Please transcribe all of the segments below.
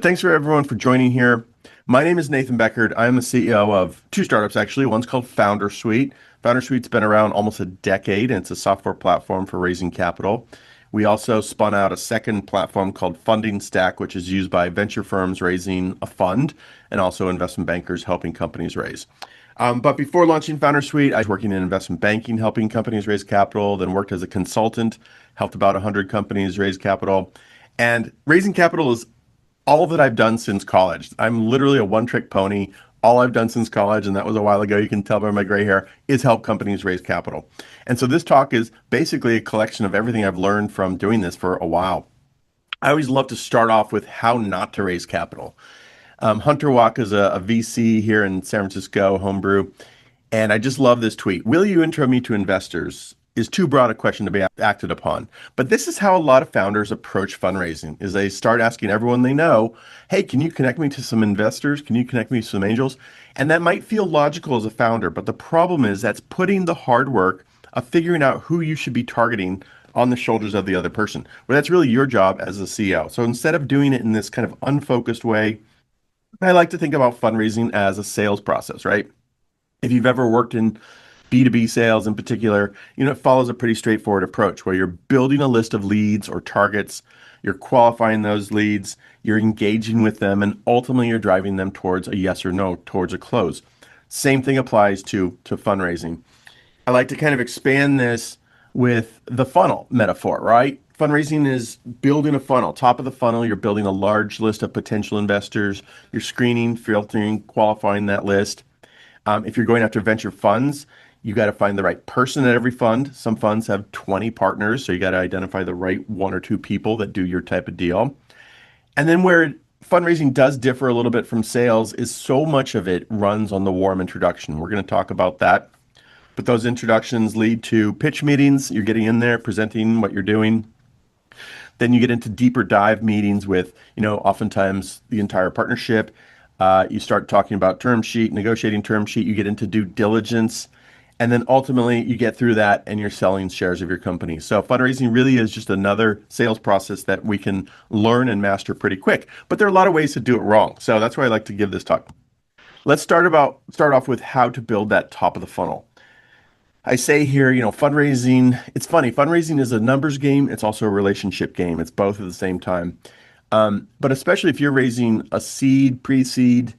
Thanks for everyone for joining here. My name is Nathan Beckord. I am the CEO of two startups, actually. One's called Foundersuite. Foundersuite's been around almost a decade, and it's a software platform for raising capital. We also spun out a second platform called Fundingstack, which is used by venture firms raising a fund and also investment bankers helping companies raise. But before launching Foundersuite, I was working in investment banking, helping companies raise capital, then worked as a consultant, helped about 100 companies raise capital. And raising capital is all that I've done since college. I'm literally a one-trick pony. All I've done since college, and that was a while ago, you can tell by my gray hair, is help companies raise capital. And so this talk is basically a collection of everything I've learned from doing this for a while. I always love to start off with how not to raise capital. Hunter Walk is a VC here in San Francisco, homebrew, and I just love this tweet. Will you intro me to investors? Is too broad a question to be acted upon. But this is how a lot of founders approach fundraising, is they start asking everyone they know, hey, can you connect me to some investors? Can you connect me to some angels? And that might feel logical as a founder, but the problem is that's putting the hard work of figuring out who you should be targeting on the shoulders of the other person, where that's really your job as a CEO. So instead of doing it in this kind of unfocused way, I like to think about fundraising as a sales process, right? If you've ever worked in B2B sales in particular, it follows a pretty straightforward approach where you're building a list of leads or targets, you're qualifying those leads, you're engaging with them, and ultimately you're driving them towards a yes or no, towards a close. Same thing applies to fundraising. I like to kind of expand this with the funnel metaphor, right? Fundraising is building a funnel. Top of the funnel, you're building a large list of potential investors. You're screening, filtering, qualifying that list. If you're going after venture funds, you got to find the right person at every fund. Some funds have 20 partners, so you got to identify the right one or two people that do your type of deal. And then where fundraising does differ a little bit from sales is so much of it runs on the warm introduction. We're going to talk about that. But those introductions lead to pitch meetings. You're getting in there, presenting what you're doing. Then you get into deeper dive meetings with, oftentimes the entire partnership. You start talking about term sheet, negotiating term sheet. You get into due diligence. And then ultimately you get through that and you're selling shares of your company. So fundraising really is just another sales process that we can learn and master pretty quick. But there are a lot of ways to do it wrong. So that's why I like to give this talk. Let's start off with how to build that top of the funnel. I say here, fundraising, it's funny. Fundraising is a numbers game. It's also a relationship game. It's both at the same time. But especially if you're raising a seed, pre-seed,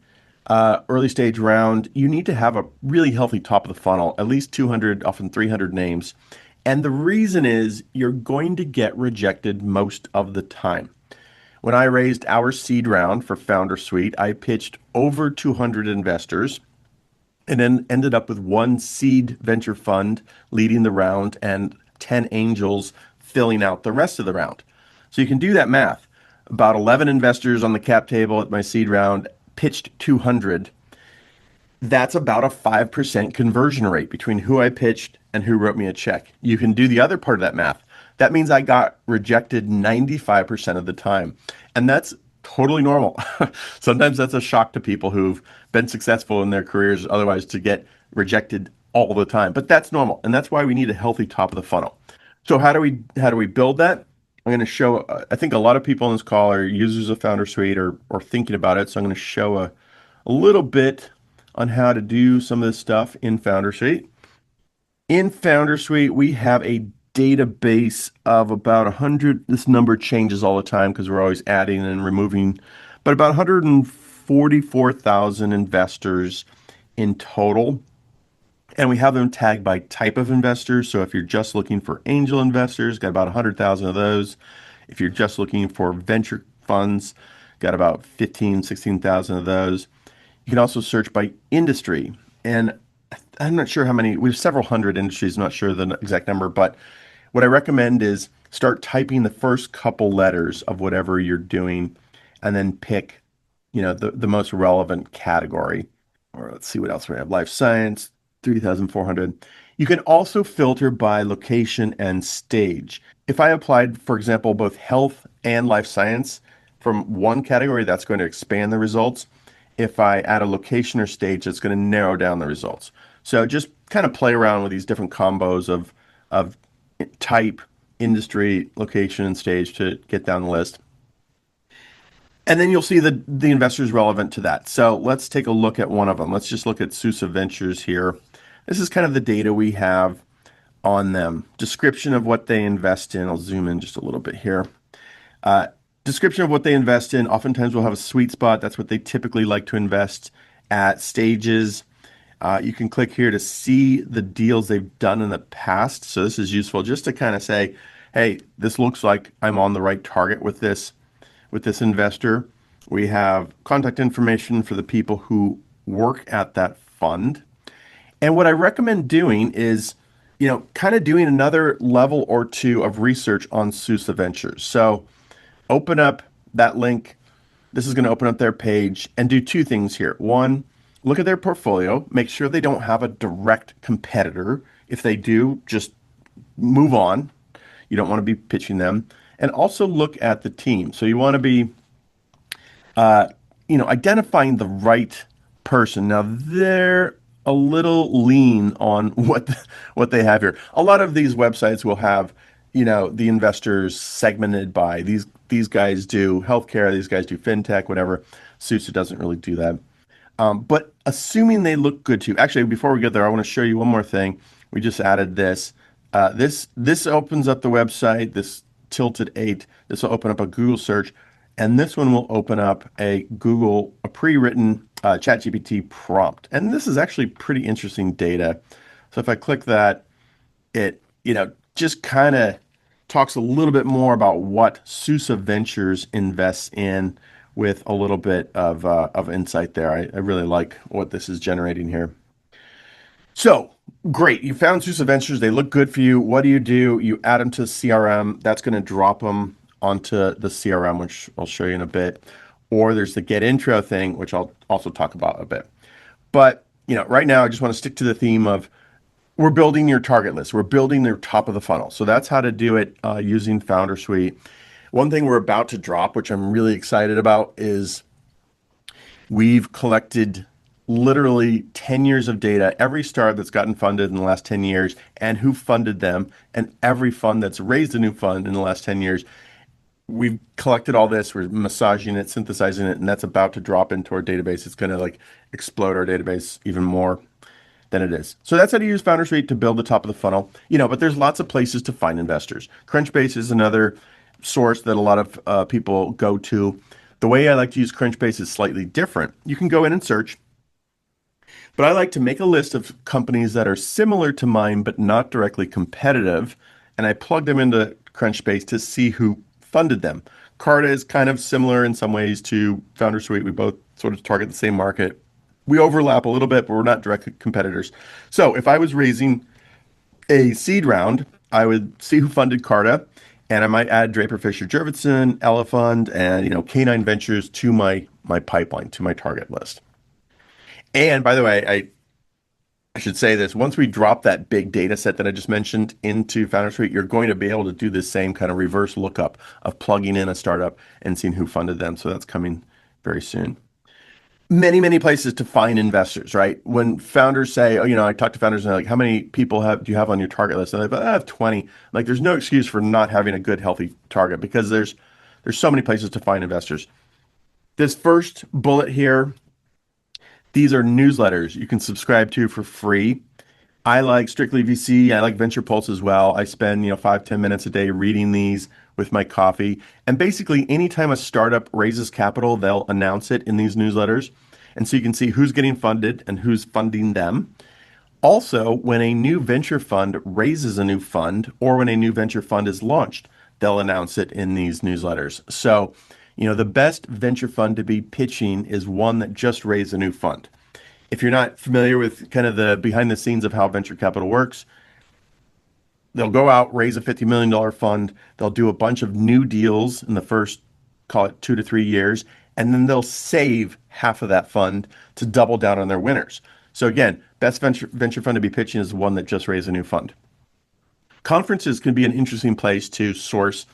early stage round, you need to have a really healthy top of the funnel, at least 200, often 300 names. And the reason is you're going to get rejected most of the time. When I raised our seed round for Foundersuite, I pitched over 200 investors and then ended up with one seed venture fund leading the round and 10 angels filling out the rest of the round. So you can do that math. About 11 investors on the cap table at my seed round, pitched 200. That's about a 5% conversion rate between who I pitched and who wrote me a check. You can do the other part of that math. That means I got rejected 95% of the time. And that's totally normal. Sometimes that's a shock to people who've been successful in their careers otherwise to get rejected all the time. But that's normal. And that's why we need a healthy top of the funnel. So how do we build that? I'm going to show, I think a lot of people on this call are users of Foundersuite or thinking about it. So I'm going to show a little bit on how to do some of this stuff in Foundersuite. In Foundersuite, we have a database of about 100. This number changes all the time because we're always adding and removing, but about 144,000 investors in total. And we have them tagged by type of investors. So if you're just looking for angel investors, got about 100,000 of those. If you're just looking for venture funds, got about 15, 16,000 of those. You can also search by industry. And I'm not sure how many, we have several hundred industries, I'm not sure the exact number, but what I recommend is start typing the first couple letters of whatever you're doing and then pick, the most relevant category. Or let's see what else we have. Life science, 3,400. You can also filter by location and stage. If I applied, for example, both health and life science from one category, that's going to expand the results. If I add a location or stage, it's going to narrow down the results. So just kind of play around with these different combos of type, industry, location, and stage to get down the list. And then you'll see the investors relevant to that. So let's take a look at one of them. Let's just look at SUSE Ventures here. This is kind of the data we have on them. Description of what they invest in. I'll zoom in just a little bit here. Uh, Description of what they invest in. Oftentimes we'll have a sweet spot. That's what they typically like to invest at. Stages. You can click here to see the deals they've done in the past. So this is useful just to kind of say, hey, this looks like I'm on the right target with this investor. We have contact information for the people who work at that fund. And what I recommend doing is, kind of doing another level or two of research on SUSE Ventures. So open up that link. This is going to open up their page and do two things here. One, look at their portfolio, make sure they don't have a direct competitor. If they do, just move on. You don't want to be pitching them. And also look at the team. So you want to be, identifying the right person. Now they're a little lean on what they have here. A lot of these websites will have, the investors segmented by these guys do healthcare, these guys do fintech, whatever. SUSE doesn't really do that. But assuming they look good too. Actually, before we get there, I want to show you one more thing. We just added this. This opens up the website. This tilted 8. This will open up a Google search, and this one will open up a pre-written Chat GPT prompt. And this is actually pretty interesting data. So if I click that, it just kind of talks a little bit more about what SUSE Ventures invests in with a little bit of insight there. I really like what this is generating here. So great, you found SUSE Ventures. They look good for you. What do? You add them to CRM. That's going to drop them onto the CRM, which I'll show you in a bit. Or there's the get intro thing, which I'll also talk about a bit. But right now I just want to stick to the theme of we're building your target list. We're building their top of the funnel. So that's how to do it using Foundersuite. One thing we're about to drop, which I'm really excited about, is we've collected literally 10 years of data, every startup that's gotten funded in the last 10 years and who funded them, and every fund that's raised a new fund in the last 10 years. We've collected all this, we're massaging it, synthesizing it, and that's about to drop into our database. It's going to explode our database even more than it is. So that's how to use Foundersuite to build the top of the funnel. But there's lots of places to find investors. Crunchbase is another source that a lot of people go to. The way I like to use Crunchbase is slightly different. You can go in and search, but I like to make a list of companies that are similar to mine but not directly competitive, and I plug them into Crunchbase to see who funded them. Carta is kind of similar in some ways to Foundersuite. We both sort of target the same market. We overlap a little bit, but we're not direct competitors. So if I was raising a seed round, I would see who funded Carta, and I might add Draper Fisher Jurvetson, Elefund, and K9 Ventures to my pipeline, to my target list. And by the way, I should say this, once we drop that big data set that I just mentioned into Foundersuite, you're going to be able to do this same kind of reverse lookup of plugging in a startup and seeing who funded them. So that's coming very soon. Many, many places to find investors, right? When founders say, I talk to founders and they're like, how many people do you have on your target list? And they're like, I have 20. Like, there's no excuse for not having a good, healthy target because there's so many places to find investors. This first bullet here, these are newsletters you can subscribe to for free. I like StrictlyVC. I like Venture Pulse as well. I spend 5-10 minutes a day reading these with my coffee. And basically, anytime a startup raises capital, they'll announce it in these newsletters. And so you can see who's getting funded and who's funding them. Also, when a new venture fund raises a new fund or when a new venture fund is launched, they'll announce it in these newsletters. So, the best venture fund to be pitching is one that just raised a new fund. If you're not familiar with kind of the behind the scenes of how venture capital works, they'll go out, raise a $50 million fund. They'll do a bunch of new deals in the first, call it 2 to 3 years, and then they'll save half of that fund to double down on their winners. So again, best venture fund to be pitching is the one that just raised a new fund. Conferences can be an interesting place to source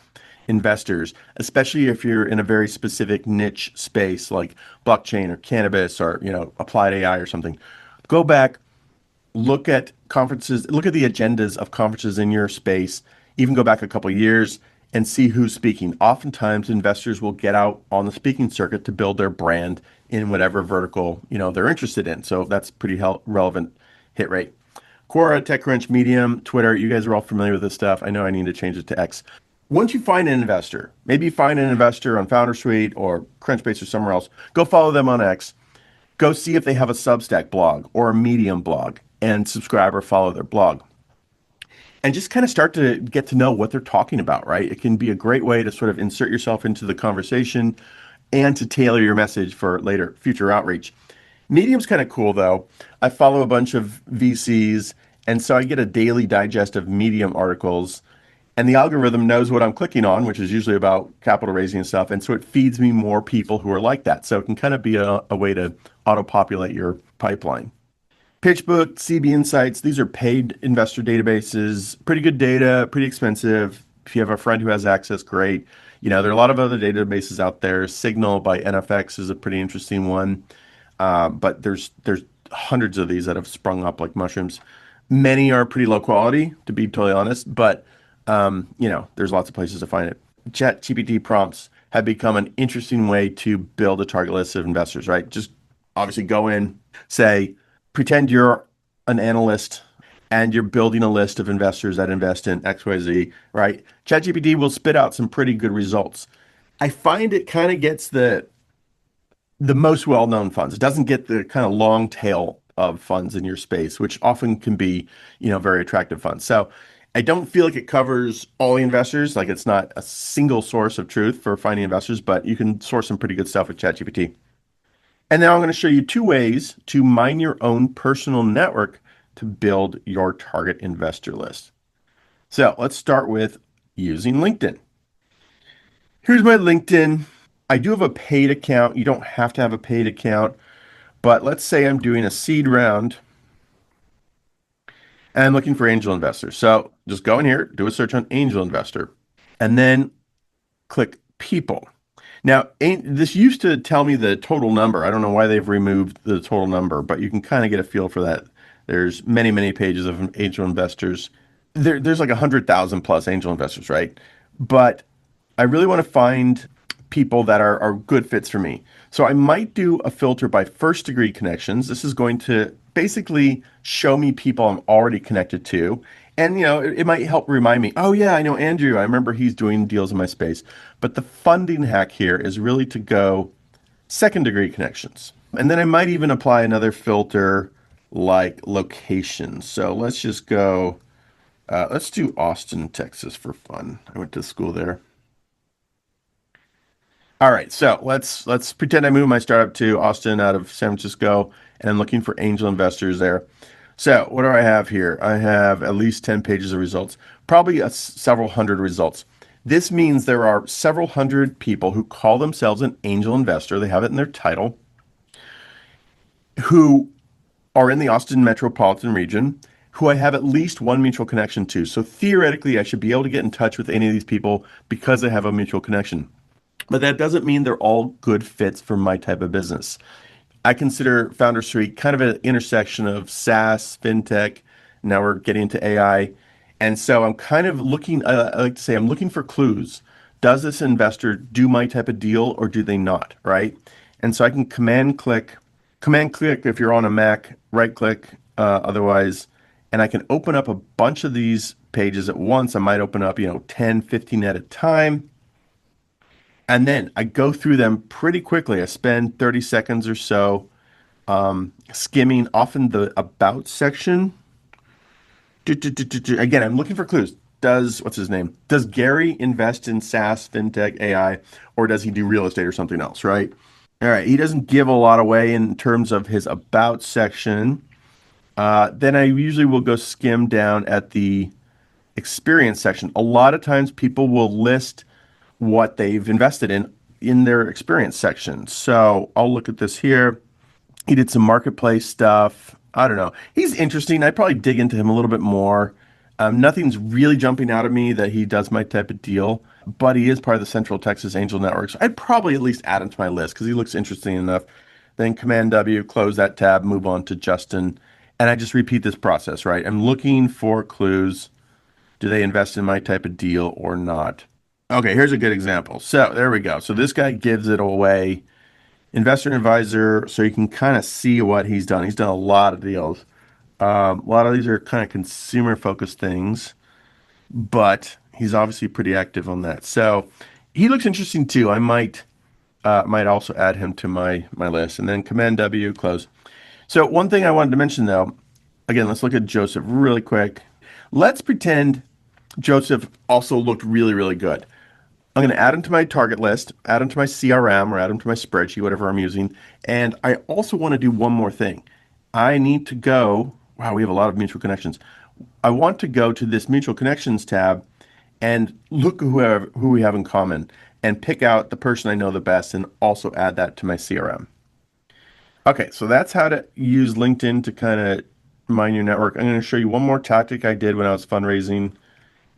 investors, especially if you're in a very specific niche space like blockchain or cannabis or applied AI or something. Go back, look at conferences, look at the agendas of conferences in your space, even go back a couple of years and see who's speaking. Oftentimes, investors will get out on the speaking circuit to build their brand in whatever vertical they're interested in. So that's pretty relevant hit rate. Quora, TechCrunch, Medium, Twitter. You guys are all familiar with this stuff. I know I need to change it to X. Once you find an investor, maybe you find an investor on Foundersuite or Crunchbase or somewhere else, go follow them on X. Go see if they have a Substack blog or a Medium blog and subscribe or follow their blog. And just kind of start to get to know what they're talking about, right? It can be a great way to sort of insert yourself into the conversation and to tailor your message for later future outreach. Medium's kind of cool though. I follow a bunch of VCs, and so I get a daily digest of Medium articles, and the algorithm knows what I'm clicking on, which is usually about capital raising and stuff. And so it feeds me more people who are like that. So it can kind of be a way to auto-populate your pipeline. Pitchbook, CB Insights, these are paid investor databases. Pretty good data, pretty expensive. If you have a friend who has access, great. There are a lot of other databases out there. Signal by NFX is a pretty interesting one. But there's hundreds of these that have sprung up like mushrooms. Many are pretty low quality, to be totally honest, but there's lots of places to find it. Chat GPT prompts have become an interesting way to build a target list of investors, right? Just obviously go in, say, pretend you're an analyst and you're building a list of investors that invest in XYZ, right? ChatGPT will spit out some pretty good results. I find it kind of gets the most well-known funds. It doesn't get the kind of long tail of funds in your space, which often can be, very attractive funds. So I don't feel like it covers all the investors. Like it's not a single source of truth for finding investors, but you can source some pretty good stuff with ChatGPT. And now I'm going to show you 2 ways to mine your own personal network to build your target investor list. So let's start with using LinkedIn. Here's my LinkedIn. I do have a paid account. You don't have to have a paid account, but let's say I'm doing a seed round and I'm looking for angel investors. So just go in here, do a search on angel investor, and then click people. Now, this used to tell me the total number. I don't know why they've removed the total number, but you can kind of get a feel for that. There's many, many pages of angel investors. There's like 100,000 plus angel investors, right? But I really want to find people that are good fits for me. So I might do a filter by first degree connections. This is going to basically show me people I'm already connected to. And, it might help remind me, oh yeah, I know Andrew. I remember he's doing deals in my space. But the funding hack here is really to go second degree connections. And then I might even apply another filter like location. So let's just go, let's do Austin, Texas for fun. I went to school there. All right, so let's pretend I moved my startup to Austin out of San Francisco, and I'm looking for angel investors there. So what do I have here? I have at least 10 pages of results, probably several hundred results. This means there are several hundred people who call themselves an angel investor. They have it in their title, who are in the Austin metropolitan region, who I have at least one mutual connection to. So theoretically, I should be able to get in touch with any of these people because I have a mutual connection. But that doesn't mean they're all good fits for my type of business. I consider Foundersuite kind of an intersection of SaaS, fintech. Now we're getting into AI. And so I'm kind of looking, I like to say, I'm looking for clues. Does this investor do my type of deal or do they not, right? And so I can command click if you're on a Mac, right click otherwise, and I can open up a bunch of these pages at once. I might open up, 10, 15 at a time. And then I go through them pretty quickly. I spend 30 seconds or so skimming often the about section. Again, I'm looking for clues. What's his name? Does Gary invest in SaaS, fintech, AI, or does he do real estate or something else, right? All right, he doesn't give a lot away in terms of his about section. Then I usually will go skim down at the experience section. A lot of times people will list what they've invested in their experience section. So I'll look at this here. He did some marketplace stuff. I don't know. He's interesting. I'd probably dig into him a little bit more. Nothing's really jumping out at me that he does my type of deal, but he is part of the Central Texas Angel Network. So I'd probably at least add him to my list because he looks interesting enough. Then Command W, close that tab, move on to Justin. And I just repeat this process, right? I'm looking for clues. Do they invest in my type of deal or not? Okay, here's a good example. So there we go. So this guy gives it away, investor advisor, so you can kind of see what he's done. He's done a lot of deals. A lot of these are kind of consumer focused things, but he's obviously pretty active on that. So he looks interesting too. I might also add him to my list, and then Command W, close. So one thing I wanted to mention though, again, let's look at Joseph really quick. Let's pretend Joseph also looked really, really good. I'm going to add him to my target list, add him to my CRM, or add him to my spreadsheet, whatever I'm using. And I also want to do one more thing. I need to go, wow, we have a lot of mutual connections. I want to go to this mutual connections tab and look who we have in common and pick out the person I know the best and also add that to my CRM. Okay, so that's how to use LinkedIn to kind of mine your network. I'm going to show you one more tactic I did when I was fundraising,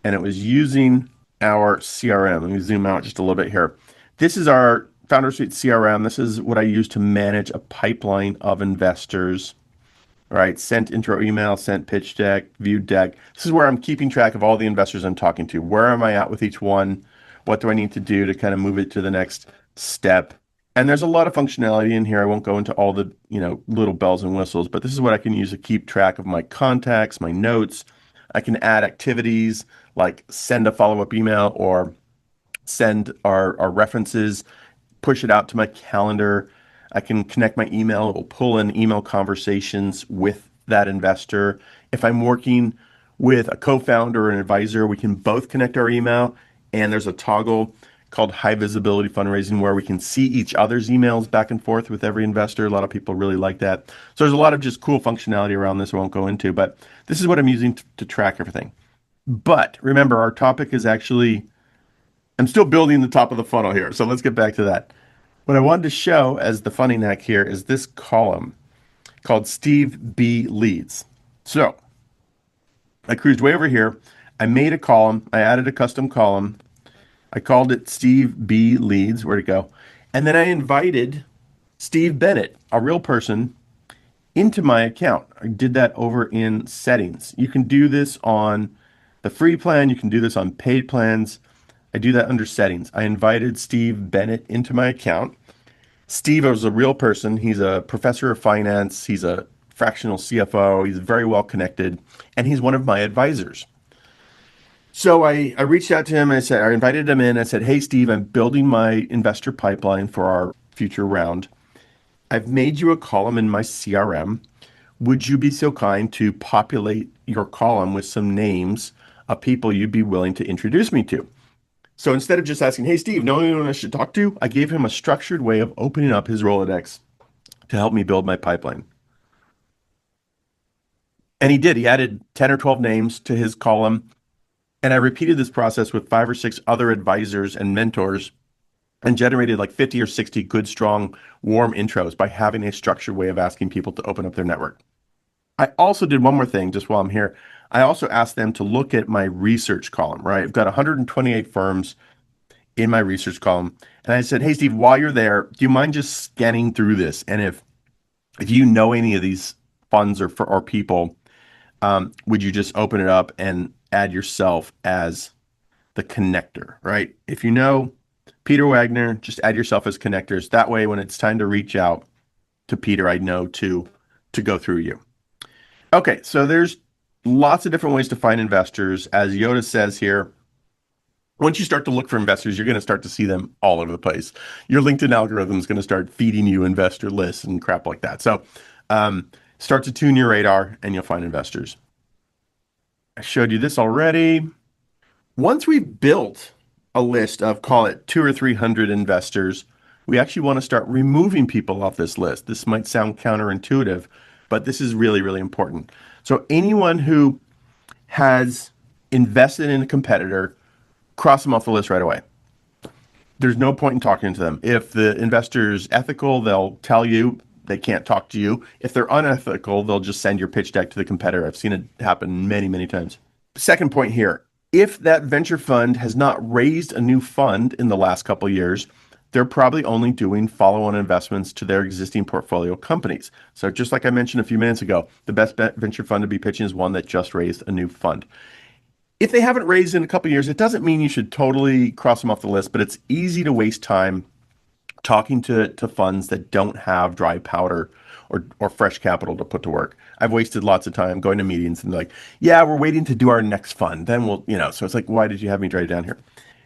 and it was using our CRM. Let me zoom out just a little bit here. This is our Foundersuite CRM. This is what I use to manage a pipeline of investors. All right, sent intro email, sent pitch deck, viewed deck. This is where I'm keeping track of all the investors I'm talking to. Where am I at with each one? What do I need to do to kind of move it to the next step? And there's a lot of functionality in here. I won't go into all the, little bells and whistles, but this is what I can use to keep track of my contacts, my notes. I can add activities like send a follow-up email or send our references, push it out to my calendar. I can connect my email. It will pull in email conversations with that investor. If I'm working with a co-founder or an advisor, we can both connect our email. And there's a toggle called high visibility fundraising where we can see each other's emails back and forth with every investor. A lot of people really like that. So there's a lot of just cool functionality around this I won't go into, but this is what I'm using to track everything. But remember, our topic is actually, I'm still building the top of the funnel here. So let's get back to that. What I wanted to show as the funny neck here is this column called Steve B Leads. So I cruised way over here. I made a column. I added a custom column. I called it Steve B Leads. Where'd it go? And then I invited Steve Bennett, a real person, into my account. I did that over in settings. You can do this on the free plan. You can do this on paid plans. I do that under settings. I invited Steve Bennett into my account. Steve is a real person. He's a professor of finance. He's a fractional CFO. He's very well connected, and he's one of my advisors. So I reached out to him. I invited him in. I said, hey, Steve, I'm building my investor pipeline for our future round. I've made you a column in my CRM. Would you be so kind to populate your column with some names of people you'd be willing to introduce me to? So instead of just asking, hey, Steve, know anyone I should talk to? I gave him a structured way of opening up his Rolodex to help me build my pipeline. And he did. He added 10 or 12 names to his column. And I repeated this process with 5 or 6 other advisors and mentors and generated like 50 or 60 good, strong, warm intros by having a structured way of asking people to open up their network. I also did one more thing just while I'm here. I also asked them to look at my research column, right? I've got 128 firms in my research column. And I said, hey, Steve, while you're there, do you mind just scanning through this? And if you know any of these funds or people, would you just open it up and add yourself as the connector, right? If you know Peter Wagner, just add yourself as connectors. That way, when it's time to reach out to Peter, I know to go through you. Okay, so there's lots of different ways to find investors. As Yoda says here, once you start to look for investors, you're going to start to see them all over the place. Your LinkedIn algorithm is going to start feeding you investor lists and crap like that. So start to tune your radar and you'll find investors. I showed you this already. Once we've built a list of, call it 200 or 300 investors, we actually want to start removing people off this list. This might sound counterintuitive, but this is really, really important. So anyone who has invested in a competitor, cross them off the list right away. There's no point in talking to them. If the investor's ethical, they'll tell you they can't talk to you. If they're unethical, they'll just send your pitch deck to the competitor. I've seen it happen many, many times. Second point here, if that venture fund has not raised a new fund in the last couple of years, they're probably only doing follow-on investments to their existing portfolio companies. So just like I mentioned a few minutes ago, the best venture fund to be pitching is one that just raised a new fund. If they haven't raised in a couple of years, it doesn't mean you should totally cross them off the list, but it's easy to waste time talking to funds that don't have dry powder or fresh capital to put to work. I've wasted lots of time going to meetings and like, yeah, we're waiting to do our next fund. Then we'll, so it's like, why did you have me write it down here?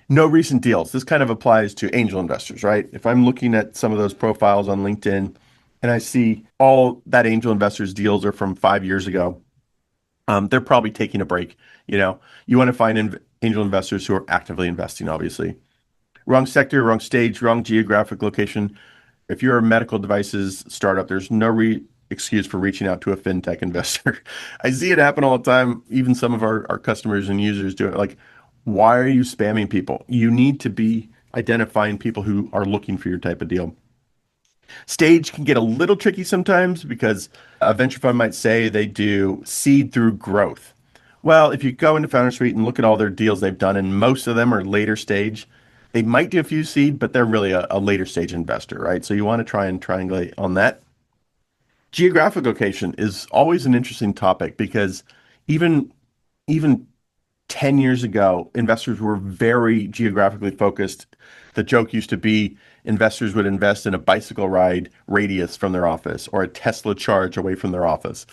No recent deals. This kind of applies to angel investors, right? If I'm looking at some of those profiles on LinkedIn and I see all that angel investors deals are from 5 years ago, they're probably taking a break. You want to find angel investors who are actively investing, obviously. Wrong sector, wrong stage, wrong geographic location. If you're a medical devices startup, there's no excuse for reaching out to a fintech investor. I see it happen all the time. Even some of our customers and users do it. Like, why are you spamming people? You need to be identifying people who are looking for your type of deal. Stage can get a little tricky sometimes because a venture fund might say they do seed through growth. Well, if you go into Foundersuite and look at all their deals they've done, and most of them are later stage, they might do a few seed, but they're really a later stage investor, right? So you want to try and triangulate on that. Geographic location is always an interesting topic because even 10 years ago, investors were very geographically focused. The joke used to be investors would invest in a bicycle ride radius from their office or a Tesla charge away from their office.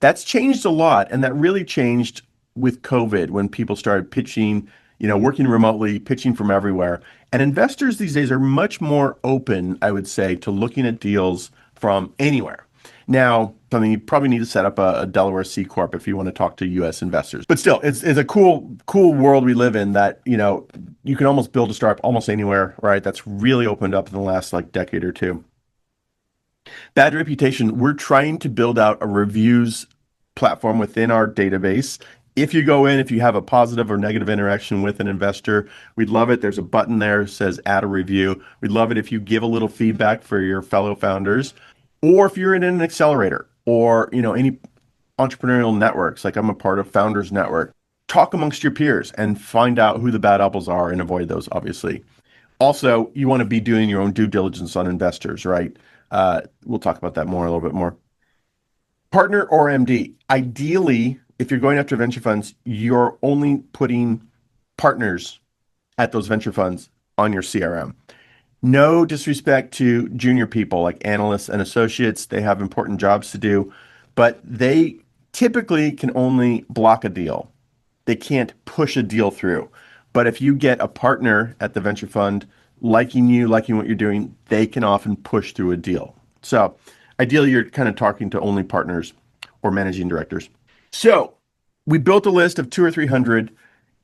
That's changed a lot. And that really changed with COVID when people started pitching, working remotely, pitching from everywhere. And investors these days are much more open, I would say, to looking at deals from anywhere. Now, something you probably need to set up a Delaware C Corp if you want to talk to U.S. investors. But still, it's a cool world we live in that, you can almost build a startup almost anywhere, right? That's really opened up in the last decade or two. Bad reputation. We're trying to build out a reviews platform within our database. If you go in, if you have a positive or negative interaction with an investor, we'd love it. There's a button there that says add a review. We'd love it if you give a little feedback for your fellow founders. Or if you're in an accelerator or, any entrepreneurial networks, like I'm a part of Founders Network, talk amongst your peers and find out who the bad apples are and avoid those, obviously. Also, you want to be doing your own due diligence on investors, right? We'll talk about that a little bit more. Partner or MD. Ideally, if you're going after venture funds, you're only putting partners at those venture funds on your CRM. No disrespect to junior people like analysts and associates. They have important jobs to do, but they typically can only block a deal. They can't push a deal through. But if you get a partner at the venture fund liking you, liking what you're doing, they can often push through a deal. So ideally, you're kind of talking to only partners or managing directors. So we built a list of 200 or 300.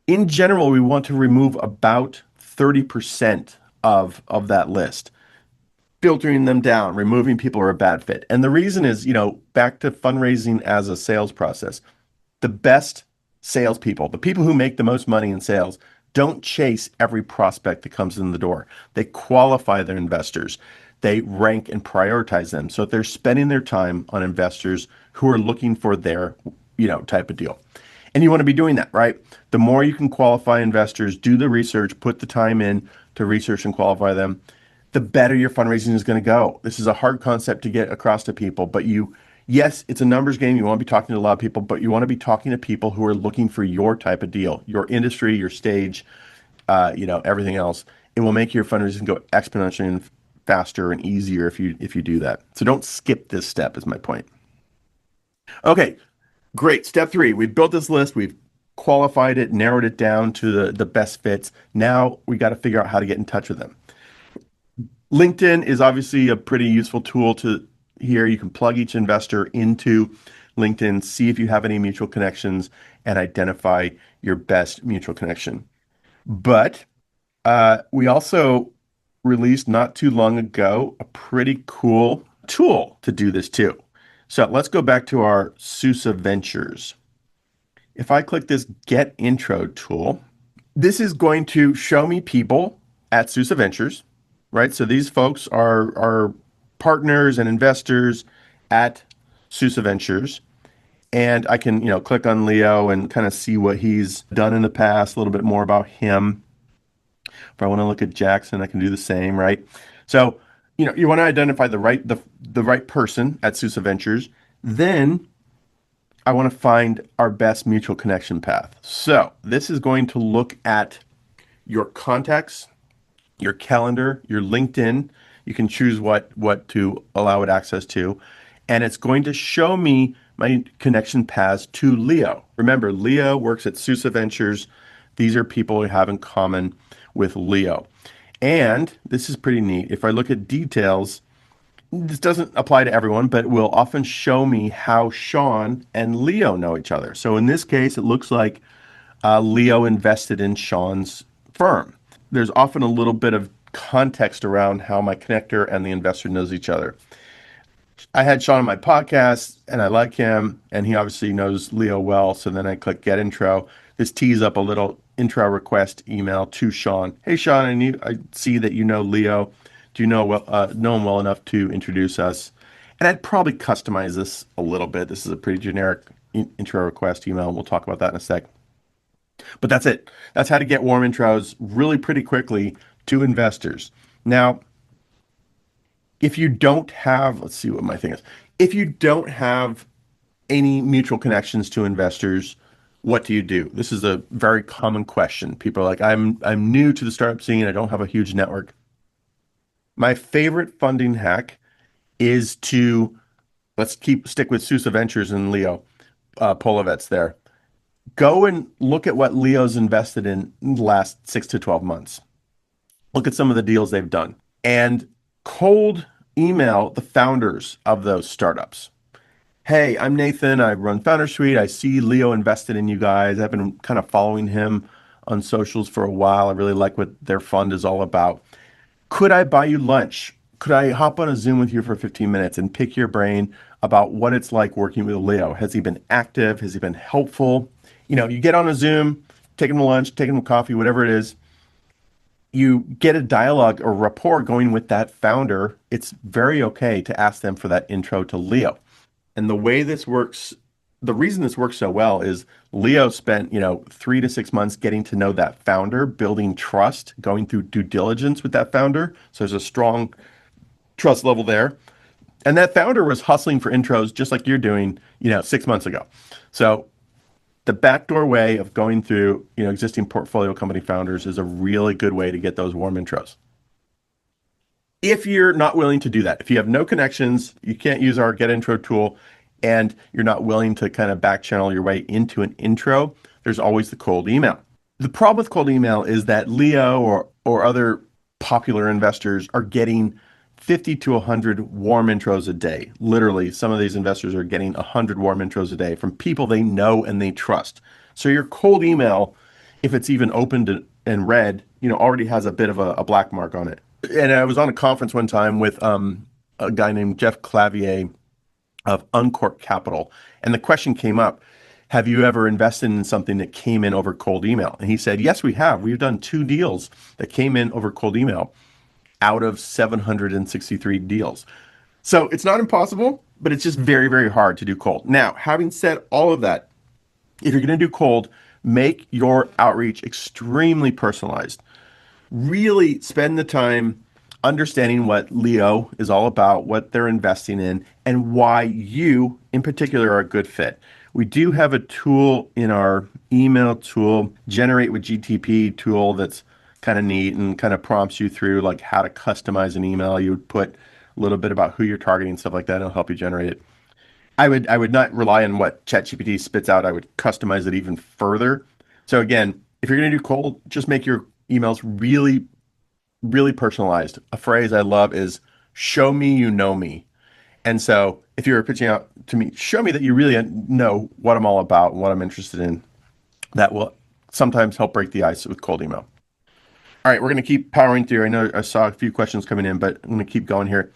In general, we want to remove about 30% of that list, filtering them down, removing people who are a bad fit. And the reason is, back to fundraising as a sales process, the best salespeople, the people who make the most money in sales, don't chase every prospect that comes in the door. They qualify their investors. They rank and prioritize them. So if they're spending their time on investors who are looking for their, type of deal. And you want to be doing that, right? The more you can qualify investors, do the research, put the time in to research and qualify them, the better your fundraising is going to go. This is a hard concept to get across to people, but yes, it's a numbers game. You want to be talking to a lot of people, but you want to be talking to people who are looking for your type of deal, your industry, your stage, everything else. It will make your fundraising go exponentially faster and easier if you do that. So don't skip this step is my point. Okay, great. Step 3, we've built this list. We've qualified it, narrowed it down to the best fits. Now we got to figure out how to get in touch with them. LinkedIn is obviously a pretty useful tool to here. You can plug each investor into LinkedIn, see if you have any mutual connections, and identify your best mutual connection. But we also released not too long ago a pretty cool tool to do this too. So let's go back to our SUSE Ventures. If I click this Get Intro tool, this is going to show me people at SUSE Ventures, right? So these folks are partners and investors at SUSE Ventures. And I can, click on Leo and kind of see what he's done in the past, a little bit more about him. If I want to look at Jackson, I can do the same, right? So, you want to identify the right person at SUSE Ventures. Then I want to find our best mutual connection path. So this is going to look at your contacts, your calendar, your LinkedIn. You can choose what to allow it access to. And it's going to show me my connection paths to Leo. Remember, Leo works at Sousa Ventures. These are people we have in common with Leo. And this is pretty neat. If I look at details, this doesn't apply to everyone, but it will often show me how Sean and Leo know each other. So in this case, it looks like Leo invested in Sean's firm. There's often a little bit of context around how my connector and the investor knows each other. I had Sean on my podcast and I like him, and he obviously knows Leo well. So then I click get intro. This tees up a little intro request email to Sean. Hey, Sean, I see that you know Leo. Do you know him well enough to introduce us? And I'd probably customize this a little bit. This is a pretty generic intro request email. We'll talk about that in a sec. But that's it. That's how to get warm intros really pretty quickly to investors. Now, if you don't have, let's see what my thing is. If you don't have any mutual connections to investors, what do you do? This is a very common question. People are like, I'm new to the startup scene. I don't have a huge network. My favorite funding hack is to, stick with Sousa Ventures and Leo Polovets there. Go and look at what Leo's invested in the last 6 to 12 months. Look at some of the deals they've done and cold email the founders of those startups. Hey, I'm Nathan. I run Foundersuite. I see Leo invested in you guys. I've been kind of following him on socials for a while. I really like what their fund is all about. Could I buy you lunch? Could I hop on a Zoom with you for 15 minutes and pick your brain about what it's like working with Leo? Has he been active? Has he been helpful? You get on a Zoom, take him to lunch, take him to coffee, whatever it is. You get a dialogue or rapport going with that founder. It's very okay to ask them for that intro to Leo. And the way this works, the reason this works so well is Leo spent, 3 to 6 months getting to know that founder, building trust, going through due diligence with that founder. So there's a strong trust level there. And that founder was hustling for intros just like you're doing, 6 months ago. So the backdoor way of going through, existing portfolio company founders is a really good way to get those warm intros. If you're not willing to do that, if you have no connections, you can't use our get intro tool, and you're not willing to kind of back channel your way into an intro, there's always the cold email. The problem with cold email is that Leo or other popular investors are getting 50 to 100 warm intros a day. Literally, some of these investors are getting 100 warm intros a day from people they know and they trust. So your cold email, if it's even opened and read, already has a bit of a black mark on it. And I was on a conference one time with a guy named Jeff Clavier of Uncork Capital. And the question came up, have you ever invested in something that came in over cold email? And he said, yes, we have. We've done 2 deals that came in over cold email out of 763 deals. So it's not impossible, but it's just very, very hard to do cold. Now, having said all of that, if you're going to do cold, make your outreach extremely personalized. Really spend the time understanding what Leo is all about, what they're investing in, and why you in particular are a good fit. We do have a tool in our email tool, Generate with GTP tool, that's kind of neat and kind of prompts you through like how to customize an email. You would put a little bit about who you're targeting, stuff like that, and it'll help you generate it. I would not rely on what Chat GPT spits out. I would customize it even further. So again, if you're going to do cold, just make your emails really, really personalized. A phrase I love is show me you know me. And so if you're pitching out to me, show me that you really know what I'm all about and what I'm interested in. That will sometimes help break the ice with cold email. All right, we're going to keep powering through. I know I saw a few questions coming in, but I'm going to keep going here.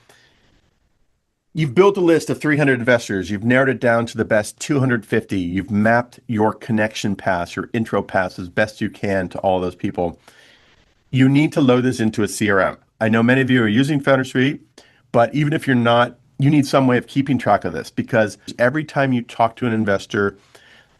You've built a list of 300 investors. You've narrowed it down to the best 250. You've mapped your connection paths, your intro paths as best you can to all those people. You need to load this into a CRM. I know many of you are using Foundersuite, but even if you're not, you need some way of keeping track of this, because every time you talk to an investor,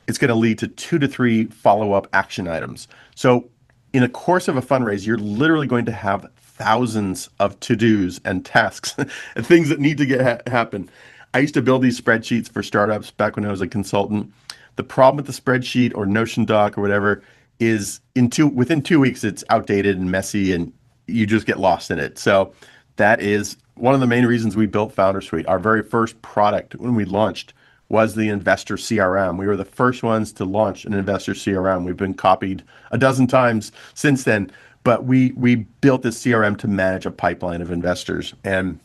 it's going to lead to 2 to 3 follow-up action items. So in the course of a fundraise, you're literally going to have thousands of to-dos and tasks and things that need to happen. I used to build these spreadsheets for startups back when I was a consultant. The problem with the spreadsheet or Notion doc or whatever is within 2 weeks it's outdated and messy and you just get lost in it. So that is one of the main reasons we built Foundersuite. Our very first product when we launched was the investor CRM. We were the first ones to launch an investor CRM. We've been copied a dozen times since then, but we built this CRM to manage a pipeline of investors and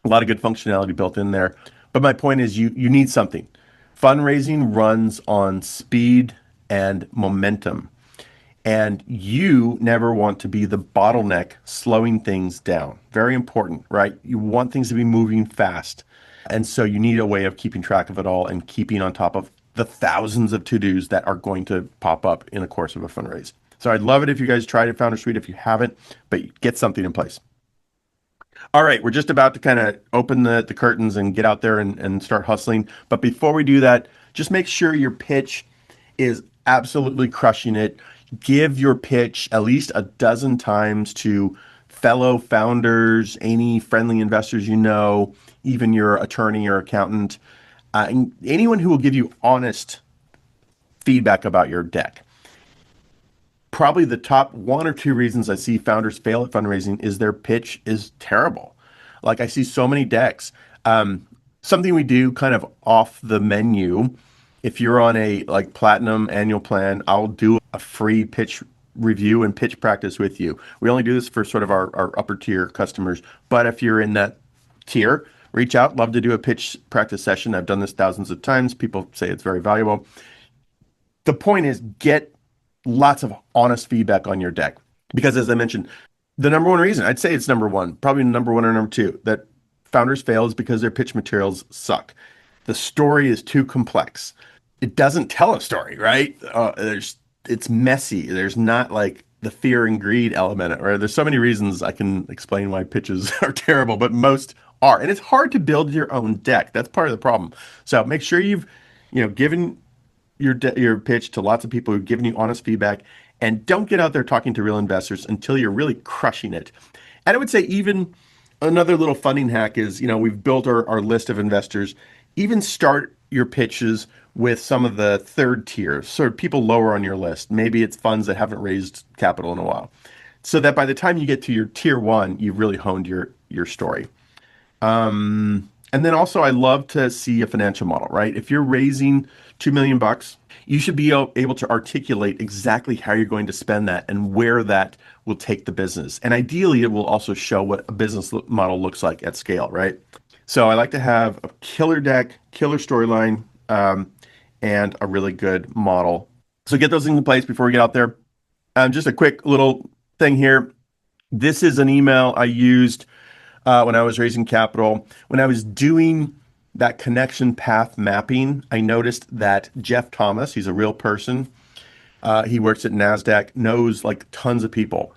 a lot of good functionality built in there. But my point is you need something. Fundraising runs on speed and momentum. And you never want to be the bottleneck slowing things down. Very important, right? You want things to be moving fast. And so you need a way of keeping track of it all and keeping on top of the thousands of to-dos that are going to pop up in the course of a fundraise. So I'd love it if you guys tried it, Foundersuite, if you haven't, but get something in place. All right, we're just about to kind of open the curtains and get out there and start hustling. But before we do that, just make sure your pitch is absolutely crushing it. Give your pitch at least a dozen times to fellow founders, any friendly investors you know, even your attorney or accountant, and anyone who will give you honest feedback about your deck. Probably the top one or two reasons I see founders fail at fundraising is their pitch is terrible. Like I see so many decks. Something we do kind of off the menu. If you're on a like platinum annual plan, I'll do a free pitch review and pitch practice with you. We only do this for sort of our upper tier customers. But if you're in that tier, reach out. Love to do a pitch practice session. I've done this thousands of times. People say it's very valuable. The point is get lots of honest feedback on your deck. Because as I mentioned, the number one reason, I'd say it's number one, probably number one or number two, that founders fail is because their pitch materials suck. The story is too complex. It doesn't tell a story, right? It's messy. There's not like the fear and greed element, or there's so many reasons I can explain why pitches are terrible, but most are. And it's hard to build your own deck. That's part of the problem. So make sure you've, given your pitch to lots of people who've given you honest feedback, and don't get out there talking to real investors until you're really crushing it. And I would say even another little funding hack is, we've built our list of investors. Even start your pitches with some of the third tiers, sort of people lower on your list. Maybe it's funds that haven't raised capital in a while. So that by the time you get to your tier one, you've really honed your story. And then also I love to see a financial model, right? If you're raising $2 million, you should be able to articulate exactly how you're going to spend that and where that will take the business. And ideally, it will also show what a business model looks like at scale, right? So I like to have a killer deck, killer storyline, and a really good model. So get those things in place before we get out there. Just a quick little thing here. This is an email I used when I was raising capital. When I was doing that connection path mapping, I noticed that Jeff Thomas, he's a real person. He works at NASDAQ, knows like tons of people.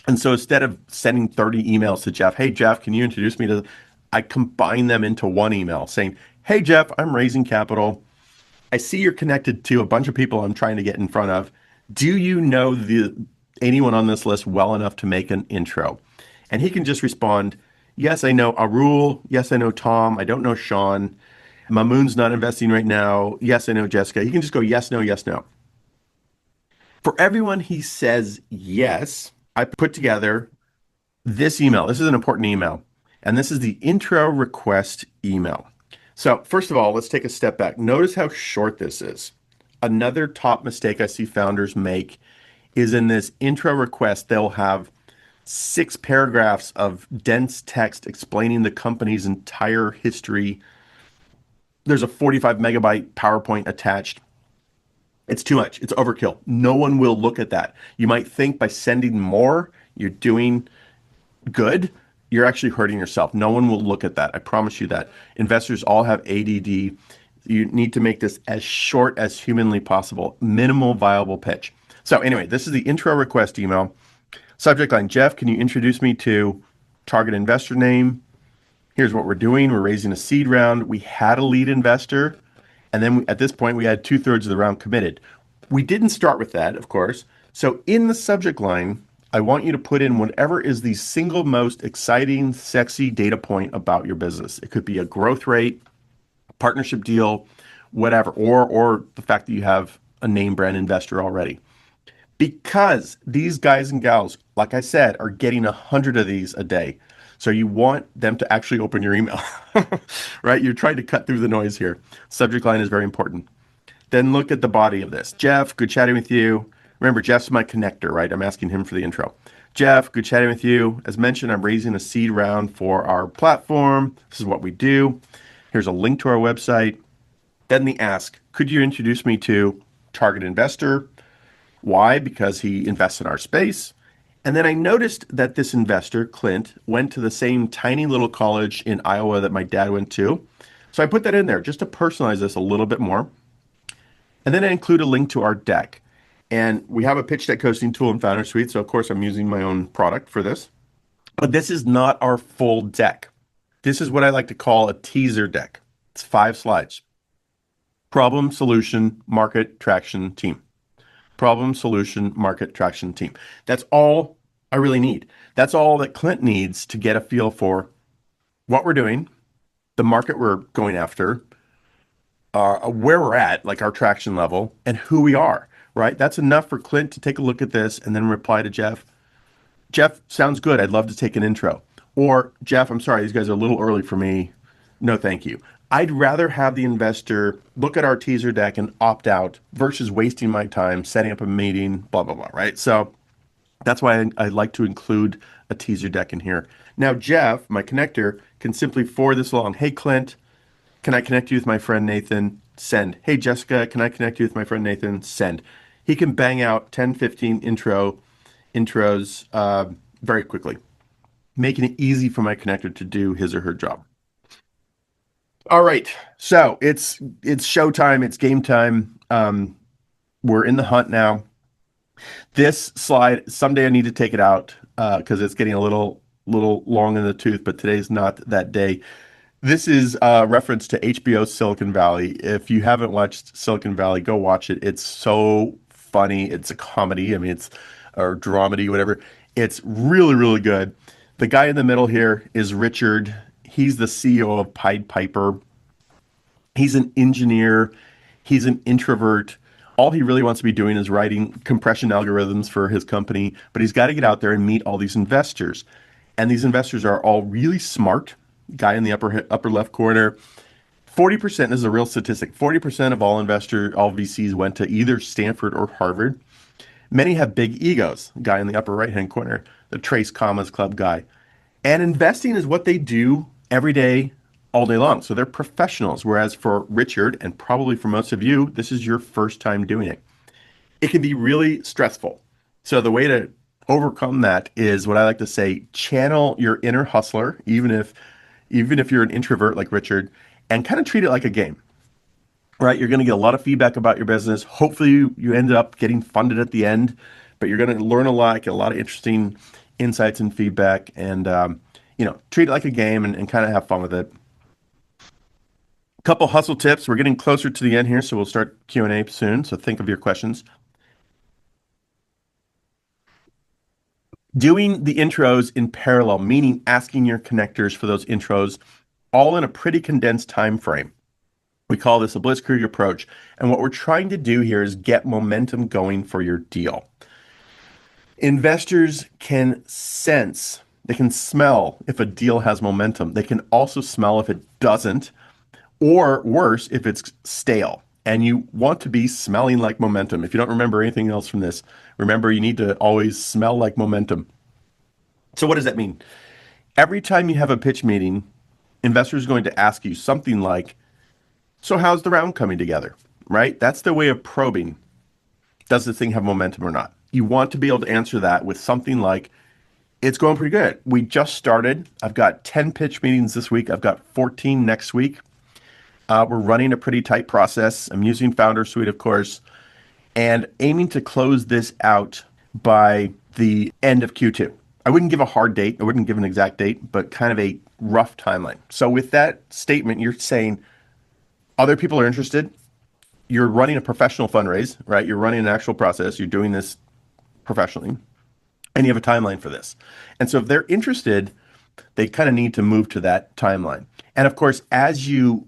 And so instead of sending 30 emails to Jeff, hey, Jeff, can you introduce me to, I combine them into one email saying, hey, Jeff, I'm raising capital. I see you're connected to a bunch of people I'm trying to get in front of. Do you know anyone on this list well enough to make an intro? And he can just respond, yes, I know Arul. Yes, I know Tom. I don't know Sean. Mamoon's not investing right now. Yes, I know Jessica. He can just go yes, no, yes, no. For everyone he says yes, I put together this email. This is an important email. And this is the intro request email. So first of all, let's take a step back. Notice how short this is. Another top mistake I see founders make is in this intro request, they'll have 6 paragraphs of dense text explaining the company's entire history. There's a 45 megabyte PowerPoint attached. It's too much. It's overkill. No one will look at that. You might think by sending more, you're doing good. You're actually hurting yourself. No one will look at that. I promise you that. Investors all have ADD. You need to make this as short as humanly possible. Minimal viable pitch. So anyway, this is the intro request email. Subject line, Jeff, can you introduce me to target investor name? Here's what we're doing. We're raising a seed round. We had a lead investor. And then at this point, we had 2/3 of the round committed. We didn't start with that, of course. So in the subject line, I want you to put in whatever is the single most exciting, sexy data point about your business. It could be a growth rate. partnership deal, whatever, or the fact that you have a name brand investor already. Because these guys and gals, like I said, are getting 100 of these a day. So you want them to actually open your email, right? You're trying to cut through the noise here. Subject line is very important. Then look at the body of this. Jeff, good chatting with you. Remember, Jeff's my connector, right? I'm asking him for the intro. Jeff, good chatting with you. As mentioned, I'm raising a seed round for our platform. This is what we do. Here's a link to our website. Then the ask, could you introduce me to target investor? Why? Because he invests in our space. And then I noticed that this investor, Clint, went to the same tiny little college in Iowa that my dad went to. So I put that in there just to personalize this a little bit more. And then I include a link to our deck. And we have a pitch deck hosting tool in Foundersuite. So of course I'm using my own product for this. But this is not our full deck. This is what I like to call a teaser deck. It's 5 slides. Problem, solution, market, traction, team. Problem, solution, market, traction, team. That's all I really need. That's all that Clint needs to get a feel for what we're doing, the market we're going after, where we're at, like our traction level, and who we are, right? That's enough for Clint to take a look at this and then reply to Jeff. Jeff, sounds good. I'd love to take an intro. Or, Jeff, I'm sorry, these guys are a little early for me. No, thank you. I'd rather have the investor look at our teaser deck and opt out versus wasting my time setting up a meeting, blah, blah, blah, right? So that's why I like to include a teaser deck in here. Now, Jeff, my connector, can simply forward this along. Hey, Clint, can I connect you with my friend Nathan? Send. Hey, Jessica, can I connect you with my friend Nathan? Send. He can bang out 10, 15 intros very quickly, making it easy for my connector to do his or her job. All right, so it's showtime. It's game time. We're in the hunt now. This slide, someday I need to take it out because it's getting a little long in the tooth, but today's not that day. This is a reference to HBO Silicon Valley. If you haven't watched Silicon Valley, go watch it. It's so funny. It's a comedy. I mean, it's or dramedy, whatever. It's really, really good. The guy in the middle here is Richard. He's the CEO of Pied Piper. He's an engineer. He's an introvert. All he really wants to be doing is writing compression algorithms for his company, but he's got to get out there and meet all these investors. And these investors are all really smart. Guy in the upper left corner. 40% is a real statistic. 40% of all VCs went to either Stanford or Harvard. Many have big egos. Guy in the upper right-hand corner, the Trace Commas Club guy. And investing is what they do every day, all day long. So they're professionals. Whereas for Richard, and probably for most of you, this is your first time doing it. It can be really stressful. So the way to overcome that is what I like to say, channel your inner hustler, even if you're an introvert like Richard, and kind of treat it like a game. Right? You're going to get a lot of feedback about your business. Hopefully you end up getting funded at the end, but you're going to learn a lot, get a lot of interesting insights and feedback, and treat it like a game and kind of have fun with it. A couple hustle tips. We're getting closer to the end here, so we'll start Q&A soon. So think of your questions. Doing the intros in parallel, meaning asking your connectors for those intros, all in a pretty condensed time frame. We call this a blitzkrieg approach. And what we're trying to do here is get momentum going for your deal. Investors can sense, they can smell if a deal has momentum. They can also smell if it doesn't, or worse, if it's stale. And you want to be smelling like momentum. If you don't remember anything else from this, remember you need to always smell like momentum. So what does that mean? Every time you have a pitch meeting, investors are going to ask you something like, so how's the round coming together, right? That's the way of probing. Does the thing have momentum or not? You want to be able to answer that with something like, it's going pretty good. We just started. I've got 10 pitch meetings this week. I've got 14 next week. We're running a pretty tight process. I'm using Foundersuite, of course, and aiming to close this out by the end of Q2. I wouldn't give a hard date. I wouldn't give an exact date, but kind of a rough timeline. So with that statement, you're saying, other people are interested. You're running a professional fundraise, right? You're running an actual process. You're doing this professionally, and you have a timeline for this. And so if they're interested, they kind of need to move to that timeline. And of course, as you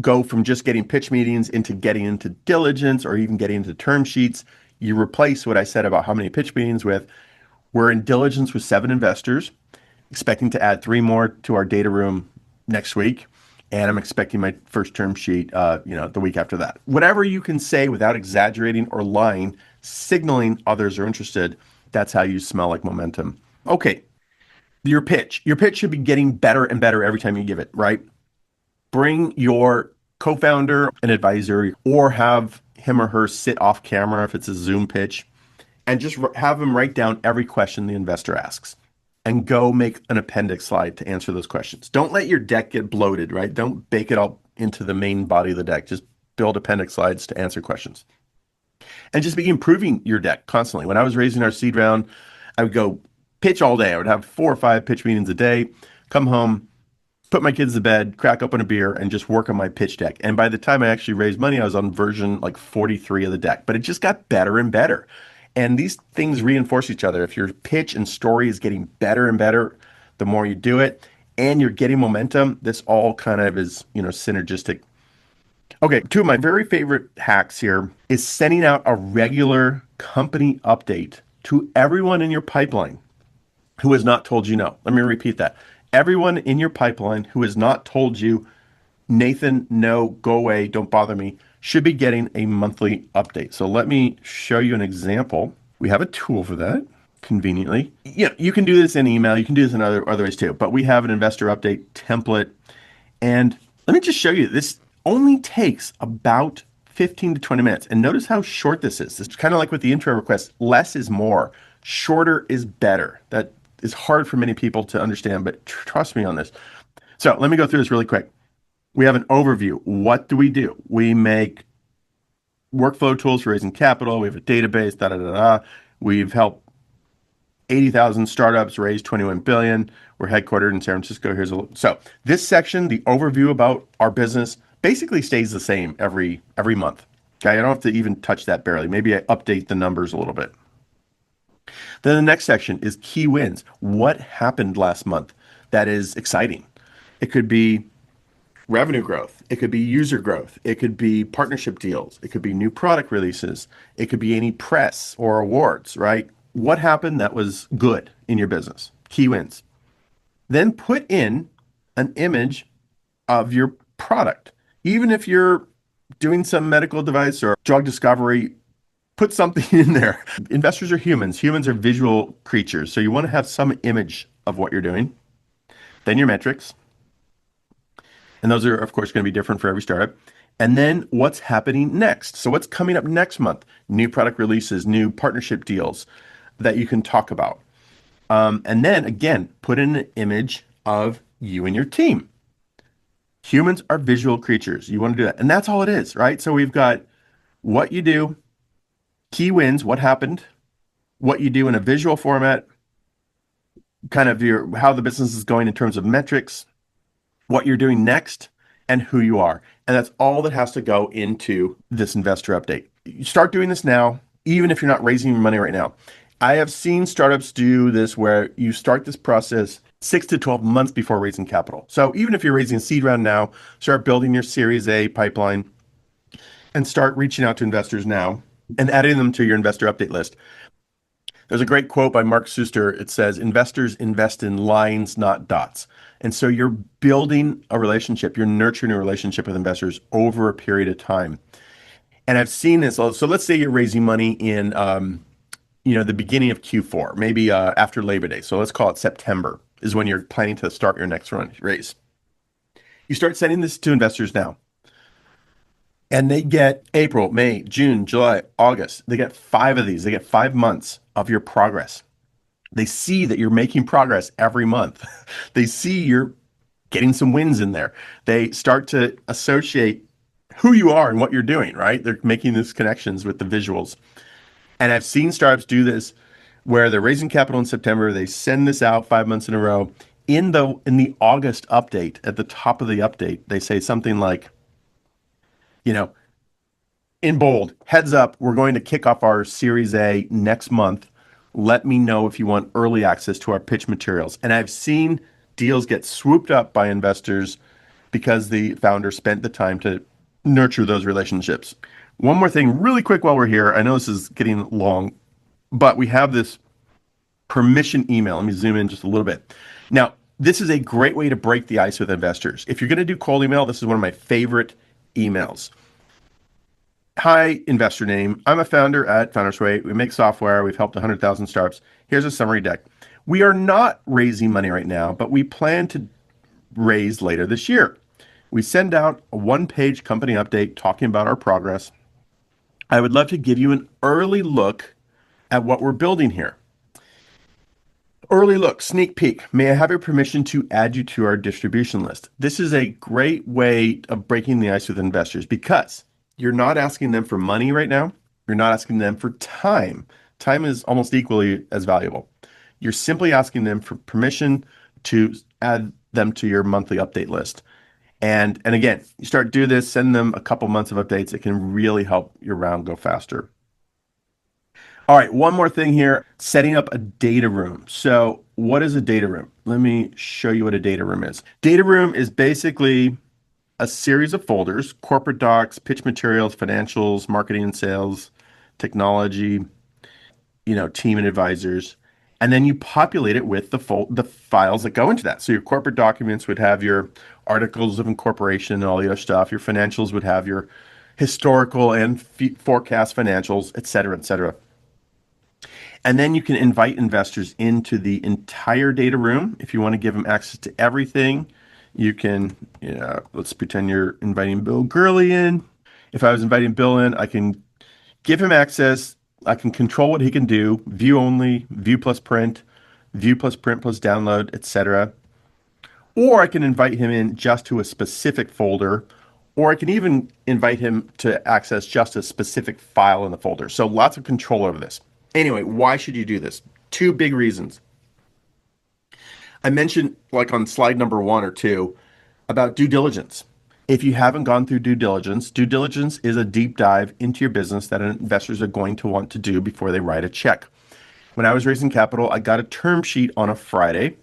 go from just getting pitch meetings into getting into diligence or even getting into term sheets. You replace what I said about how many pitch meetings with, we're in diligence with 7 investors, expecting to add 3 more to our data room next week. And I'm expecting my first term sheet, the week after that. Whatever you can say without exaggerating or lying, signaling others are interested. That's how you smell like momentum. Okay, your pitch. Your pitch should be getting better and better every time you give it, right? Bring your co-founder, an advisor, or have him or her sit off camera if it's a Zoom pitch, and just have them write down every question the investor asks and go make an appendix slide to answer those questions. Don't let your deck get bloated, right? Don't bake it all into the main body of the deck. Just build appendix slides to answer questions. And just be improving your deck constantly. When I was raising our seed round, I would go pitch all day. I would have 4 or 5 pitch meetings a day, come home, put my kids to bed, crack open a beer, and just work on my pitch deck. And by the time I actually raised money, I was on version like 43 of the deck. But it just got better and better. And these things reinforce each other. If your pitch and story is getting better and better, the more you do it, and you're getting momentum, this all kind of is, synergistic. Okay, 2 of my very favorite hacks here is sending out a regular company update to everyone in your pipeline who has not told you no. Let me repeat that. Everyone in your pipeline who has not told you, Nathan, no, go away, don't bother me, should be getting a monthly update. So let me show you an example. We have a tool for that, conveniently. You can do this in email. You can do this in other ways too. But we have an investor update template. And let me just show you, this only takes about 15 to 20 minutes. And notice how short this is. It's kind of like with the intro request. Less is more. Shorter is better. That is hard for many people to understand, but trust me on this. So let me go through this really quick. We have an overview. What do? We make workflow tools for raising capital. We have a database, We've helped 80,000 startups raise 21 billion. We're headquartered in San Francisco. So this section, the overview about our business, basically stays the same every month. Okay, I don't have to even touch that barely. Maybe I update the numbers a little bit. Then the next section is key wins. What happened last month that is exciting? It could be revenue growth. It could be user growth. It could be partnership deals. It could be new product releases. It could be any press or awards, right? What happened that was good in your business? Key wins. Then put in an image of your product. Even if you're doing some medical device or drug discovery, put something in there. Investors are humans. Humans are visual creatures. So you want to have some image of what you're doing. Then your metrics. And those are, of course, going to be different for every startup. And then what's happening next? So what's coming up next month? New product releases, new partnership deals that you can talk about. And then, again, put in an image of you and your team. Humans are visual creatures. You want to do that. And that's all it is, right? So we've got what you do, key wins, what happened, what you do in a visual format, kind of how the business is going in terms of metrics, what you're doing next, and who you are. And that's all that has to go into this investor update. You start doing this now, even if you're not raising money right now. I have seen startups do this where you start this process 6 to 12 months before raising capital. So even if you're raising a seed round now, start building your Series A pipeline and start reaching out to investors now and adding them to your investor update list. There's a great quote by Mark Suster. It says, investors invest in lines, not dots. And so you're building a relationship, you're nurturing a relationship with investors over a period of time. And I've seen this. So let's say you're raising money in, the beginning of Q4, maybe after Labor Day. So let's call it September is when you're planning to start your next raise. You start sending this to investors now. And they get April, May, June, July, August. They get 5 of these. They get 5 months of your progress. They see that you're making progress every month. They see you're getting some wins in there. They start to associate who you are and what you're doing, right? They're making these connections with the visuals. And I've seen startups do this where they're raising capital in September. They send this out 5 months in a row. In the August update, at the top of the update, they say something like, in bold, heads up, we're going to kick off our Series A next month. Let me know if you want early access to our pitch materials. And I've seen deals get swooped up by investors because the founder spent the time to nurture those relationships. One more thing, really quick while we're here. I know this is getting long, but we have this permission email. Let me zoom in just a little bit. Now, this is a great way to break the ice with investors. If you're going to do cold email, this is one of my favorite emails. Hi, investor name. I'm a founder at Foundersuite. We make software. We've helped 100,000 startups. Here's a summary deck. We are not raising money right now, but we plan to raise later this year. We send out a one-page company update talking about our progress. I would love to give you an early look at what we're building here. Early look, sneak peek. May I have your permission to add you to our distribution list? This is a great way of breaking the ice with investors because you're not asking them for money right now. You're not asking them for time. Time is almost equally as valuable. You're simply asking them for permission to add them to your monthly update list. And again, you start do this, send them a couple months of updates. It can really help your round go faster. All right, one more thing here, setting up a data room. So what is a data room? Let me show you what a data room is. Data room is basically a series of folders: corporate docs, pitch materials, financials, marketing and sales, technology, team and advisors. And then you populate it with the files that go into that. So your corporate documents would have your articles of incorporation and all the other stuff. Your financials would have your historical and forecast financials, et cetera, et cetera. And then you can invite investors into the entire data room. If you want to give them access to everything, you can, let's pretend you're inviting Bill Gurley in. If I was inviting Bill in, I can give him access. I can control what he can do: view only, view plus print plus download, etc. Or I can invite him in just to a specific folder, or I can even invite him to access just a specific file in the folder. So lots of control over this. Anyway, why should you do this? Two big reasons. I mentioned, like on slide number 1 or 2, about due diligence. If you haven't gone through due diligence is a deep dive into your business that investors are going to want to do before they write a check. When I was raising capital, I got a term sheet on a Friday.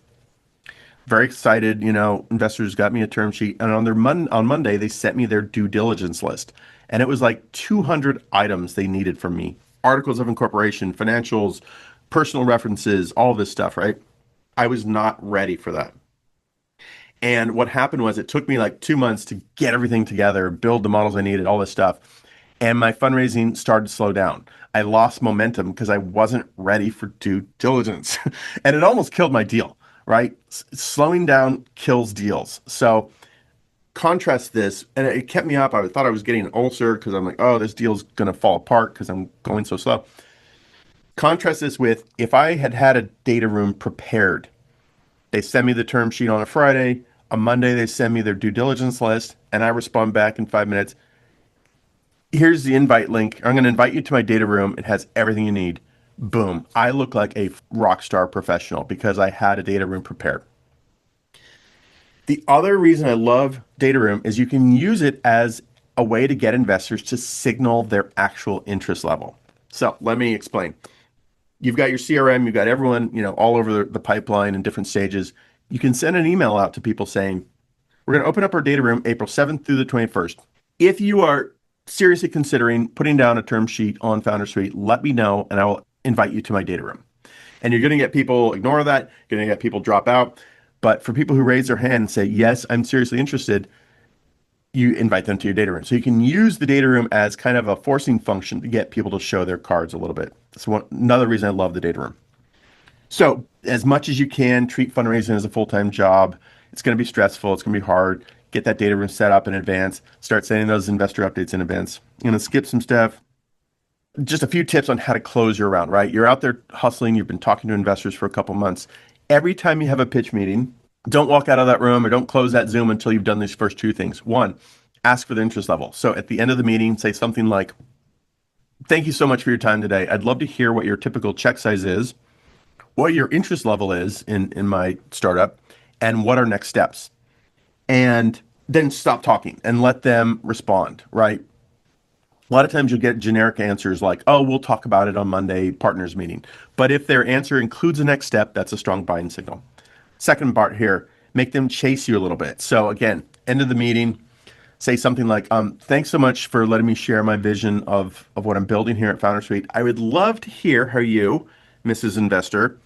Very excited, investors got me a term sheet, and on Monday, they sent me their due diligence list. And it was like 200 items they needed from me: articles of incorporation, financials, personal references, all this stuff, right? I was not ready for that. And what happened was it took me like 2 months to get everything together, build the models I needed, all this stuff. And my fundraising started to slow down. I lost momentum because I wasn't ready for due diligence. And it almost killed my deal, right? Slowing down kills deals. So contrast this, and it kept me up. I thought I was getting an ulcer because I'm like, oh, this deal's going to fall apart because I'm going so slow. Contrast this with if I had had a data room prepared. They send me the term sheet on a Friday. On Monday, they send me their due diligence list, and I respond back in 5 minutes. Here's the invite link. I'm going to invite you to my data room. It has everything you need. Boom. I look like a rock star professional because I had a data room prepared. The other reason I love data room is you can use it as a way to get investors to signal their actual interest level. So let me explain. You've got your CRM, you've got everyone, all over the pipeline in different stages. You can send an email out to people saying, we're going to open up our data room April 7th through the 21st. If you are seriously considering putting down a term sheet on Foundersuite, let me know and I will invite you to my data room. And you're going to get people ignore that. You're going to get people drop out. But for people who raise their hand and say, yes, I'm seriously interested, you invite them to your data room. So you can use the data room as kind of a forcing function to get people to show their cards a little bit. That's another reason I love the data room. So as much as you can, treat fundraising as a full-time job. It's going to be stressful. It's going to be hard. Get that data room set up in advance. Start sending those investor updates in advance. I'm going to skip some stuff. Just a few tips on how to close your round, right? You're out there hustling. You've been talking to investors for a couple months. Every time you have a pitch meeting, don't walk out of that room or don't close that Zoom until you've done these first two things. One, ask for the interest level. So at the end of the meeting, say something like, thank you so much for your time today. I'd love to hear what your typical check size is, what your interest level is in my startup, and what are next steps. And then stop talking and let them respond, right? A lot of times you'll get generic answers like, oh, we'll talk about it on Monday, partners meeting. But if their answer includes a next step, that's a strong buying signal. Second part here, make them chase you a little bit. So again, end of the meeting, say something like, thanks so much for letting me share my vision of what I'm building here at Foundersuite. I would love to hear how you, Mrs. Investor,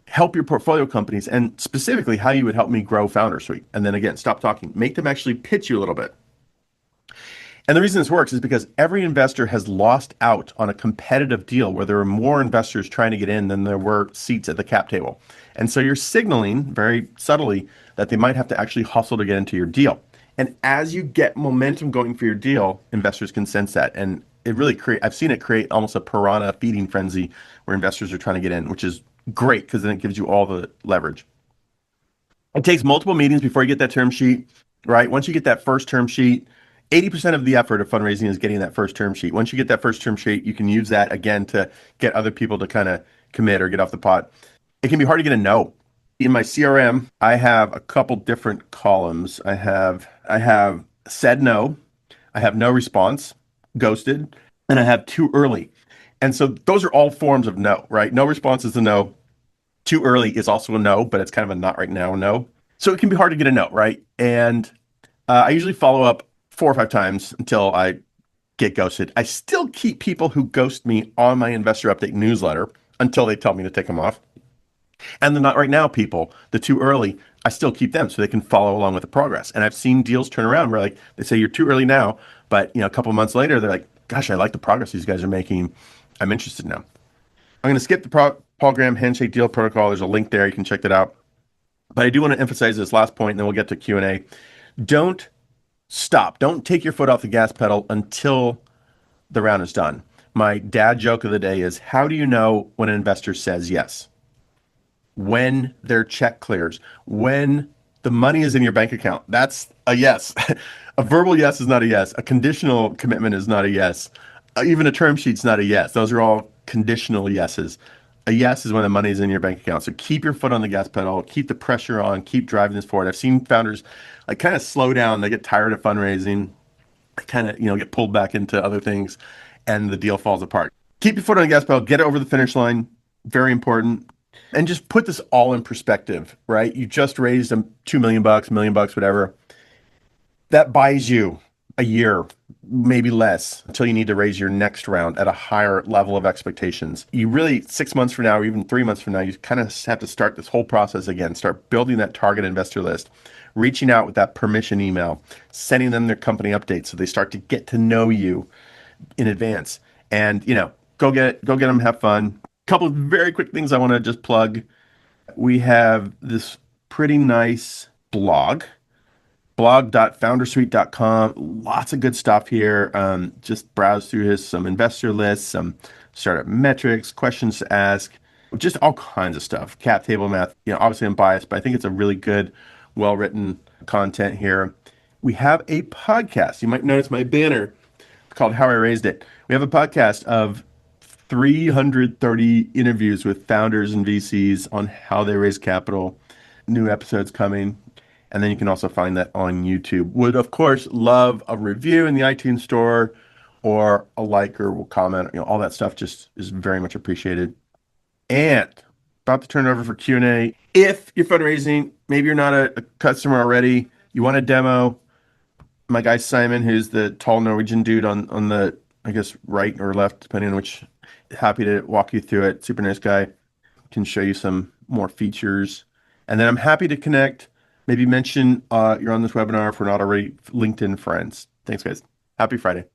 help your portfolio companies and specifically how you would help me grow Foundersuite. And then again, stop talking. Make them actually pitch you a little bit. And the reason this works is because every investor has lost out on a competitive deal where there were more investors trying to get in than there were seats at the cap table. And so you're signaling very subtly that they might have to actually hustle to get into your deal. And as you get momentum going for your deal, investors can sense that. And it really I've seen it create almost a piranha feeding frenzy where investors are trying to get in, which is great because then it gives you all the leverage. It takes multiple meetings before you get that term sheet, right? Once you get that first term sheet, 80% of the effort of fundraising is getting that first term sheet. Once you get that first term sheet, you can use that again to get other people to kind of commit or get off the pot. It can be hard to get a no. In my CRM, I have a couple different columns. I have said no, I have no response, ghosted, and I have too early. And so those are all forms of no, right? No response is a no. Too early is also a no, but it's kind of a not right now no. So it can be hard to get a no, right? And I usually follow up 4 or 5 times until I get ghosted. I still keep people who ghost me on my investor update newsletter until they tell me to take them off. And the not right now people, the too early, I still keep them so they can follow along with the progress. And I've seen deals turn around where like they say you're too early now, but a couple of months later they're like, gosh, I like the progress these guys are making. I'm interested now. I'm going to skip the Paul Graham handshake deal protocol. There's a link there. You can check that out. But I do want to emphasize this last point, and then we'll get to Q&A. Don't stop. Don't take your foot off the gas pedal until the round is done. My dad joke of the day is, how do you know when an investor says yes? When their check clears, when the money is in your bank account, that's a yes. A verbal yes is not a yes. A conditional commitment is not a yes. Even a term sheet's not a yes. Those are all conditional yeses. A yes is when the money is in your bank account. So keep your foot on the gas pedal, keep the pressure on, keep driving this forward. I've seen founders like kind of slow down. They get tired of fundraising, kind of, get pulled back into other things, and the deal falls apart. Keep your foot on the gas pedal, get it over the finish line. Very important. And just put this all in perspective, right? You just raised $2 million, $1 million, whatever. That buys you a year, maybe less, until you need to raise your next round at a higher level of expectations. You really, 6 months from now, or even 3 months from now, you kind of have to start this whole process again, start building that target investor list, reaching out with that permission email, sending them their company updates so they start to get to know you in advance. And, go get them, have fun. Couple of very quick things I want to just plug. We have this pretty nice blog.foundersuite.com. Lots of good stuff here. Just browse through some investor lists, some startup metrics, questions to ask, just all kinds of stuff. Cap table math. Obviously I'm biased, but I think it's a really good, well-written content here. We have a podcast. You might notice my banner called How I Raised It. We have a podcast of 330 interviews with founders and VCs on how they raise capital. New episodes coming. And then you can also find that on YouTube. Would, of course, love a review in the iTunes store or a like or comment. All that stuff just is very much appreciated. And about to turn it over for Q&A. If you're fundraising, maybe you're not a customer already, you want a demo, my guy Simon, who's the tall Norwegian dude on the, I guess, right or left, depending on which, happy to walk you through it. Super nice guy. Can show you some more features. And then I'm happy to connect. Maybe mention you're on this webinar if we're not already LinkedIn friends. Thanks, guys. Happy Friday.